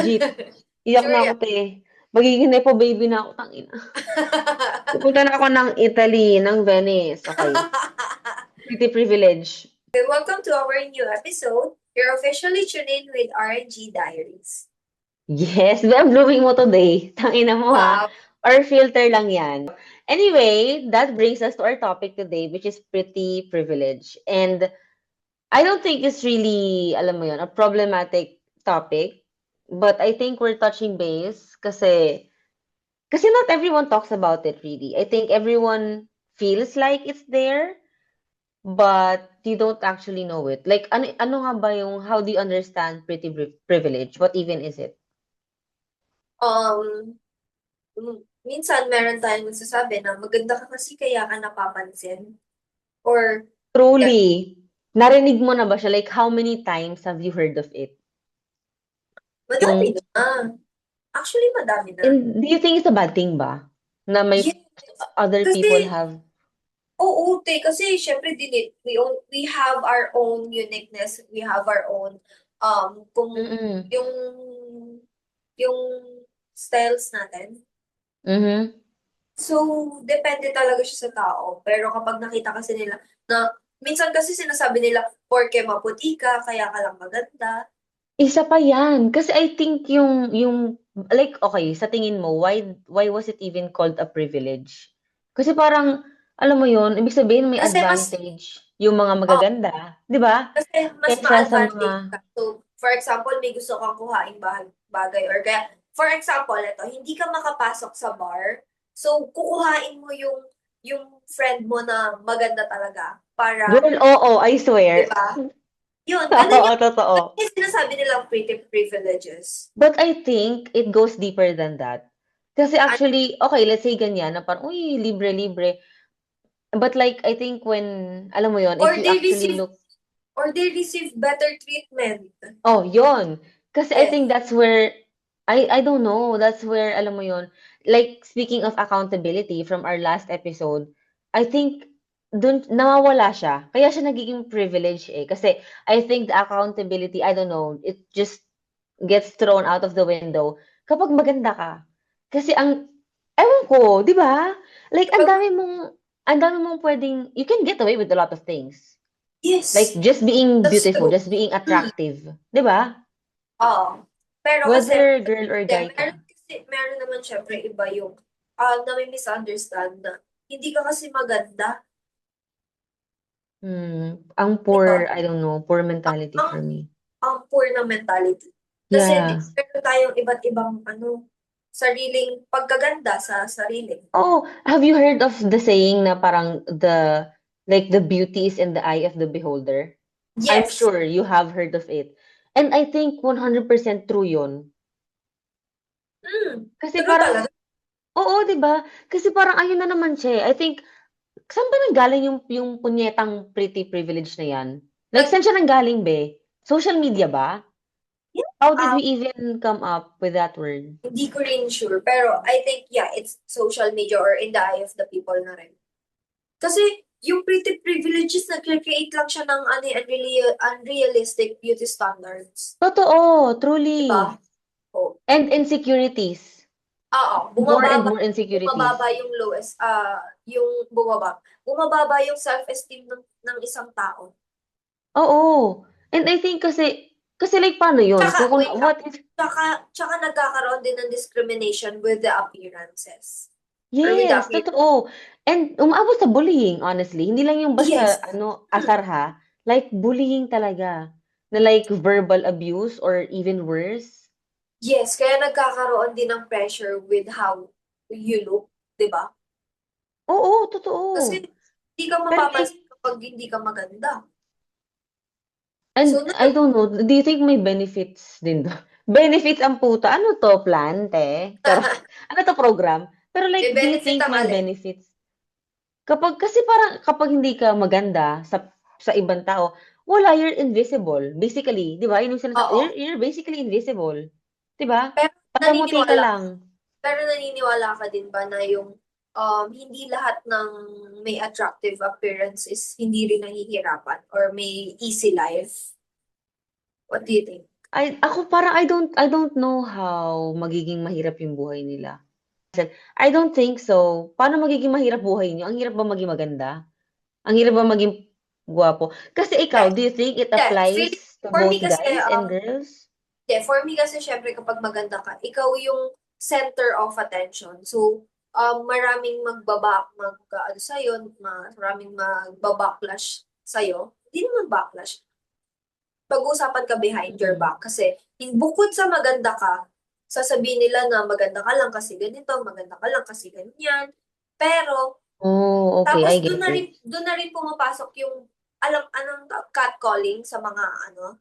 Legit. Iyak Sure na ako, yan. te. Magiging nepo baby na ako, tangina. Pupunta na ako ng Italy, ng Venice. Okay. Pretty privilege. Welcome to our new episode. You're officially tuned in with RNG Diaries. Yes, I'm blowing mo today. Tangina mo ha. Wow. Or filter lang yan. Anyway, that brings us to our topic today, which is pretty privilege. And I don't think it's really, alam mo yun, a problematic topic. But I think we're touching base kasi not everyone talks about it really. I think everyone feels like it's there, but you don't actually know it. Like, ano nga ba yung, how do you understand pretty privilege? What even is it? Um, Minsan meron tayong nagsasabi na maganda ka kasi kaya ka napapansin. Or, yeah, Truly, narinig mo na ba siya? Like, how many times have you heard of it? madami Yung, na. Actually, madami na. and do you think it's a bad thing ba? Na may Yes. other people Kasi, have, oo, kasi syempre we have our own uniqueness. We have our own, kung mm-mm, yung, yung styles natin. mm-hmm. So, depende talaga siya sa tao. Pero kapag nakita kasi nila na, minsan kasi sinasabi nila, porke maputi ka, kaya ka lang maganda. Isa pa yan. Kasi I think like, okay, sa tingin mo, why was it even called a privilege? Kasi parang, alam mo yun, ibig sabihin may Kasi advantage yung mga oh, magaganda, di ba? mas Kesa sa ma-advantage mga, ka. So, for example, may gusto kang kuhaing bagay or kaya, for example, ito, hindi ka makapasok sa bar. So, kukuhain mo yung friend mo na maganda talaga para, girl, oo, I di swear. ba? Yun, Oo, totoo. ganun yung sinasabi nilang pretty privileges. But I think it goes deeper than that. Kasi Ano, actually, okay, let's say ganyan, na parang, uy, libre-libre. But like, I think alam mo yon, if or you they actually receive look, or they receive better treatment. oh, yon. Kasi I Yes. think that's where, I don't know, that's where, alam mo yon, like, speaking of accountability from our last episode, I think, dun, nawawala siya. Kaya siya nagiging privilege eh. Kasi I think the accountability, I don't know, it just gets thrown out of the window kapag maganda ka. Kasi ewan ko, di ba? Like, Kapag, ang dami mong pwedeng, you can get away with a lot of things. Like, yes, just being that's beautiful, true. just being Mm, attractive. Di ba? oo. Pero kasi, Whether girl or hindi, guy ka. meron naman syempre iba yung na may misunderstand na hindi ka kasi maganda, Ang di ba? poor, I don't know, poor Ang, mentality ang, for me. ang poor na mentality. Kasi Yeah. meron tayong iba't ibang sariling pagkaganda sa sarili. Oh, have you heard of the saying na parang like the beauty is in the eye of the beholder? I'm Yes. sure you have heard of it. And I think 100% true yun. Kasi True parang, talaga. oo, di ba? Kasi parang ayun na naman siya eh. I think, saan ba nanggaling yung punyetang pretty privilege na yan? Like, Nag, saan siya nanggaling, be? Social media ba? yeah, How did we even come up with that word? hindi ko rin sure. Pero I think, yeah, it's social media or in the eye of the people na rin. Kasi yung pretty privileges, nag-create lang siya ng unrealistic beauty standards. Totoo, Diba? truly. Oh. And insecurities. Oo, More and more insecurities. bumababa yung lowest, bumababa yung self-esteem ng isang tao. Oo. And I think kasi like paano yun? Tsaka, wait lang, What if, tsaka nagkakaroon din ng discrimination with the appearances. Or with the yes, appearance. totoo. And umabot sa bullying, honestly. Hindi lang yung Yes. basta, asar ha. Like, bullying talaga. Na like verbal abuse or even worse. Yes, kaya nagkakaroon din ng pressure with how you look, di ba? Oo, Kasi totoo. hindi ka Pero like, mapapansin kapag hindi ka maganda. So, and I don't know, do you think may benefits din doon? Benefits ang puta. Ano to, plante? Charot. Ano to, program? Pero may like, do you benefit think ang may alin. benefits? Kasi parang kapag hindi ka maganda sa ibang tao, wala, you're invisible. Basically, 'di ba? Yun yung Oo. you're basically invisible. 'Di ba? Pero Pagkamuti ka naniniwala, lang. pero naniniwala ka din ba na yung hindi lahat ng may attractive appearance is hindi rin nahihirapan or may easy life? What do you think? Ako parang I don't know how magiging mahirap yung buhay nila. I don't think so. Paano magiging mahirap buhay niyo? Ang hirap ba maging maganda? Ang hirap ba maging gwapo? Kasi Yeah, ikaw, do you think it yeah. Feeling, applies to for me both kasi, guys and girls? for me kasi syempre kapag maganda ka, ikaw yung center of attention. So, maraming ano sa'yo, maraming magbabacklash sa'yo. Hindi naman backlash. Pag-uusapan ka behind your Mm. back. Kasi, bukod sa maganda ka, sasabihin nila na maganda ka lang kasi ganito, maganda ka lang kasi ganyan. Pero, Oh, okay, I tapos get it. doon na rin pumapasok yung anong catcalling sa mga ano,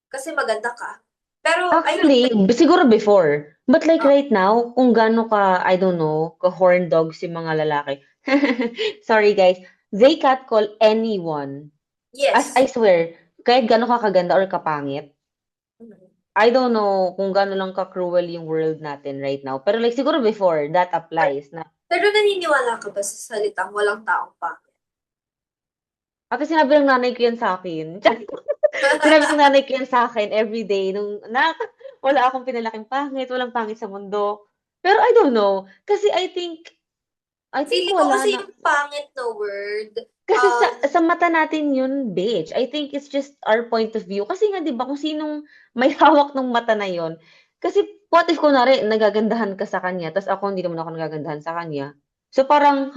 kasi maganda ka. Pero I mean Actually, siguro before. But like uh, right now, kung gaano ka, I don't know, ka-horn dogs yung mga lalaki. Sorry guys. They catcall anyone. As I yes. swear, kahit gaano ka kaganda or kapangit, Mhm. I don't know kung gaano lang ka-cruel yung world natin right now. Pero like siguro before, that applies na. Pero naniniwala ka ba sa salitang walang taong pangit? Kasi sinabi ng nanay ko yan sa akin. Sinabi ng nanay ko yan sa akin everyday nung wala akong pinalaking pangit, walang pangit sa mundo. Pero I don't know. Kasi I think Feeling ko wala kasi na. yung pangit na word, Kasi sa mata natin yun, bitch. I think it's just our point of view. Kasi nga, di ba, kung sinong may hawak ng mata na yun. Kasi what if kunwari, nagagandahan ka sa kanya, tapos ako hindi naman ako nagagandahan sa kanya. So parang,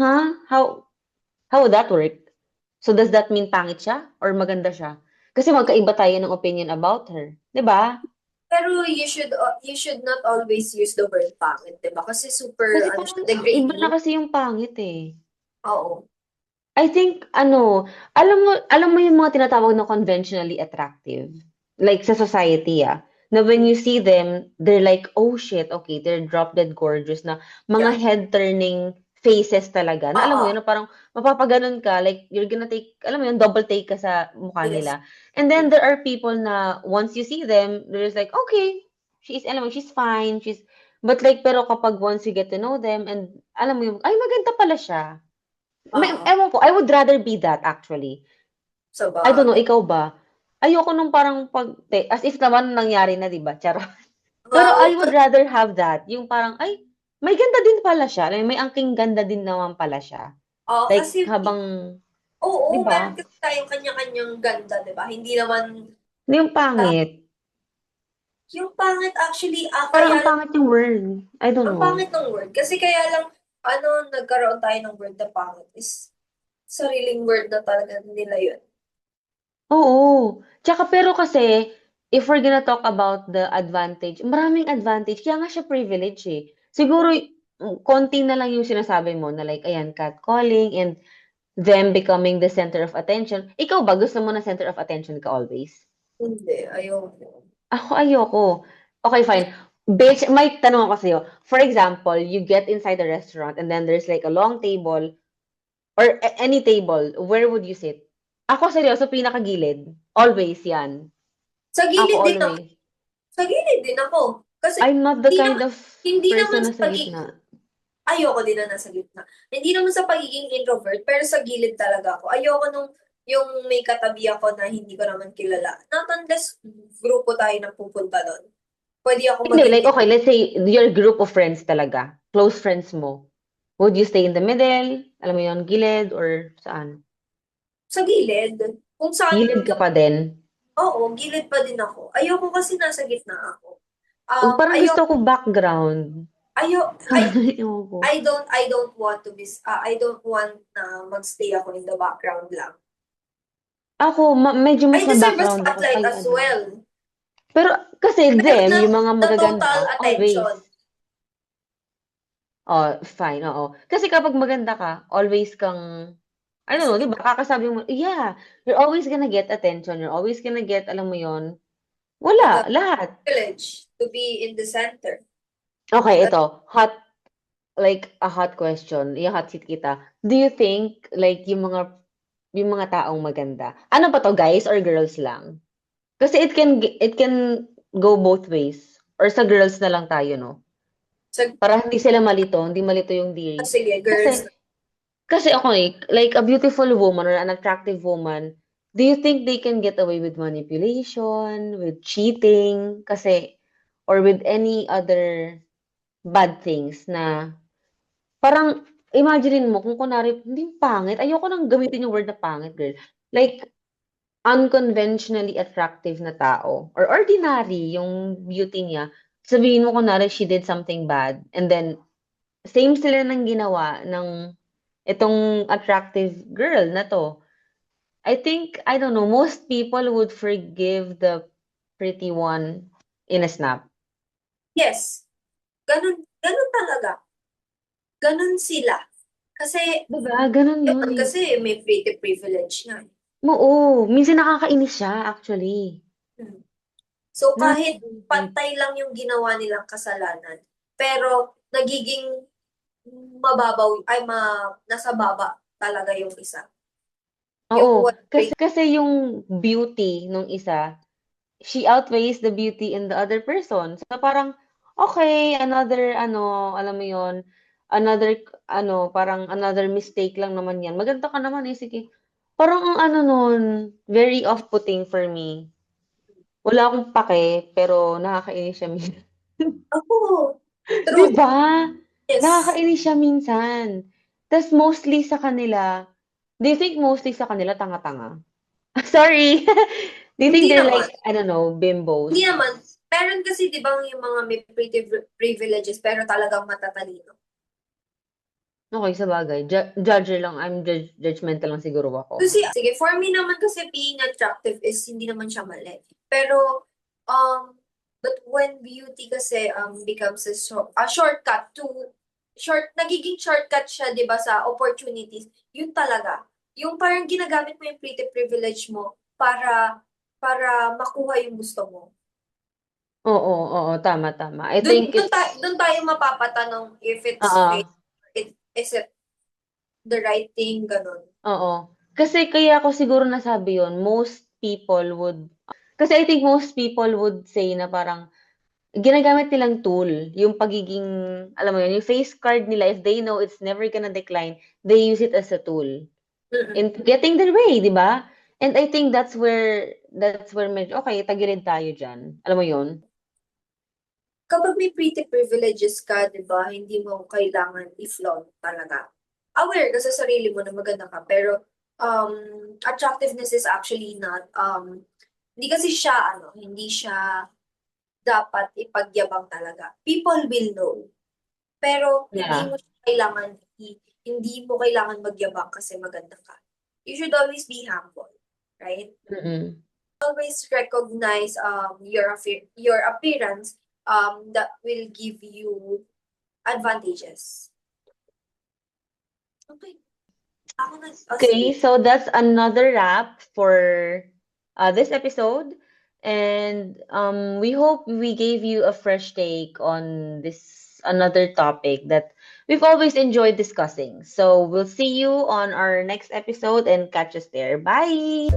How would that work? So does that mean pangit siya or maganda siya? Kasi magkaiba tayo ng opinion about her, 'di ba? pero you should not always use the word pangit, 'di ba? Kasi super Kasi ano siya, parang iba na degrading. kasi yung pangit eh. Oo. I think alam mo yung mga tinatawag na conventionally attractive. Like sa society na when you see them, they're like, oh shit, okay, they're drop dead gorgeous na mga Yeah. head turning faces talaga. Na alam mo Oo. yun, na parang mapapaganon ka, like you're gonna take, alam mo yun, double take ka sa mukha Yes. nila. And then there are people na once you see them, they're just like, okay, alam mo, she's fine, but like, pero kapag once you get to know them, and alam mo yung, ay, maganda pala siya. Oo. Ewan ko, I would rather be that actually. I don't know, Sabagay. ikaw ba? Ayoko nung parang as if naman nangyari na, 'di ba? Charot. Pero I Wow. would rather have that, yung parang, ay, may ganda din pala siya, like, may angking ganda din naman pala siya. Oo, Like, kasi habang, oo, 'di meron ba? kasi tayong kanya-kanyang ganda, 'di ba? Hindi naman Yung pangit. yung pangit actually, Parang kaya ang pangit yung word. I don't ang know. pangit ng word. Kasi kaya lang, nagkaroon tayo ng word na pangit is sariling word na talaga nila yun. Oo. Tsaka pero kasi, if we're gonna talk about the advantage, maraming advantage. Kaya nga siya privilege eh. Siguro, konti na lang yung sinasabi mo na like, ayan, catcalling and them becoming the center of attention. Ikaw ba, gusto mo na center of attention ka always? Hindi, ayoko. Ako, ayoko. Okay, fine. Bitch, may tanong ako sa'yo. For example, you get inside a restaurant and then there's like a long table or any table. Where would you sit? Ako, seryoso, pinakagilid. Always yan. Sa Ako, gilid din ako. always. Sa gilid din ako. Kasi I'm not the hindi kind naman, of hindi naman person na sa sa gitna. ayoko din na nasa gitna. Hindi naman sa pagiging introvert, pero sa gilid talaga ako. Ayoko nung yung may katabi ako na hindi ko naman kilala. Not unless grupo tayo na pupunta doon. Pwede ako Hindi, maging like, okay, let's say, your group of friends talaga. Close friends mo. Would you stay in the middle? Alam mo yun, gilid or saan? sa gilid. Kung saan, Gilid ka pa din. oo, gilid pa din ako. Ayoko kasi nasa gitna ako. Um, Parang gusto ayoko, ko background. ayo, Ewan ko. I don't want to be, I don't want na magstay ako in the background lang. Ako, medyo I mas deserve a ma-background ako spotlight kay as ano. well. Pero kasi Pero them, yung mga the total magaganda, always. attention. Oh, fine, oo. Kasi kapag maganda ka, always kang, I don't Nasa know, di ba? gitna. Kakasabi mo, yeah, you're always gonna get attention. You're always gonna get, alam mo yon, You got wala, lahat. privilege to be in the center. Okay, That, ito, like a hot question, yung hot seat kita. Do you think, like, yung mga taong maganda, ano pa to, guys or girls lang? Kasi it can go both ways. Or sa girls na lang tayo, no? sa, Para hindi sila malito, hindi malito yung diri. sige, girls. Kasi, kasi ako like a beautiful woman or an attractive woman, do you think they can get away with manipulation, with cheating, kasi, or with any other bad things na parang imaginin mo kung kunwari, hindi pangit, ayoko nang gamitin yung word na pangit, girl. Like, unconventionally attractive na tao or ordinary yung beauty niya. Sabihin mo kunwari she did something bad and then same sila ng ginawa ng itong attractive girl na 'to. I think, I don't know, most people would forgive the pretty one in a snap. Yes, ganun talaga. Ganun sila. Kasi, 'Di ba? Gano'n yun, yun, eh. kasi may pretty privilege nga. Oo, minsan nakakainis siya actually. Hmm. So, kahit Nakakabuisit. pantay lang yung ginawa nilang kasalanan, pero nagiging mababaw, nasa baba talaga yung isa. Yung Oo, what kasi yung beauty nung isa, she outweighs the beauty in the other person. So parang, okay, another ano, alam mo yon, another ano, parang another mistake lang naman yan. Maganda ka naman eh, sige. Parang ang ano nun, very off-putting for me. Wala akong pake, pero nakakainis siya minsan. ako, 'Di true, ba? yes. Nakakainis siya minsan. Tas mostly sa kanila, do you think mostly sa kanila tanga-tanga? Sorry. Do you think Hindi they're naman. like, I don't know, Hindi bimbos? naman. Meron kasi, di ba, yung mga may pretty privileges, pero talagang matatalino. Okay, sabagay. Judger lang. I'm judgmental lang siguro ako. Kasi, sige, for me naman kasi being attractive is hindi naman siya mali. Pero, but when beauty kasi becomes a shortcut nagiging shortcut siya, di ba, sa opportunities, yun talaga. Yung parang ginagamit mo yung pretty privilege mo para makuha yung gusto mo. Oo, oo. Tama, tama. I think it's, Doon tayo mapapatanong if it's oo, fake, is it the right thing, ganun. oo. Kasi kaya ako siguro nasabi yon, most people would, kasi I think most people would say na parang, ginagamit nilang tool, yung pagiging, alam mo yun, yung face card nila, if they know it's never gonna decline, they use it as a tool. Mm-mm. In getting their way, 'di ba? And I think that's where medyo okay, tagilid tayo diyan. Alam mo 'yun? Kapag may pretty privileges ka, di ba, hindi mo kailangan i-flaunt talaga. Aware ka sa sarili mo na maganda ka, pero attractiveness is actually not, hindi kasi siya, hindi siya dapat ipagyabang talaga. People will know. Pero Yeah. hindi mo kailangan magyabang kasi maganda ka. You should always be humble, right? Mm. Always recognize your appearance that will give you advantages. Okay. Ako na, Okay, sige. so that's another wrap for this episode. And we hope we gave you a fresh take on this another topic that we've always enjoyed discussing. So we'll see you on our next episode and catch us there. Bye.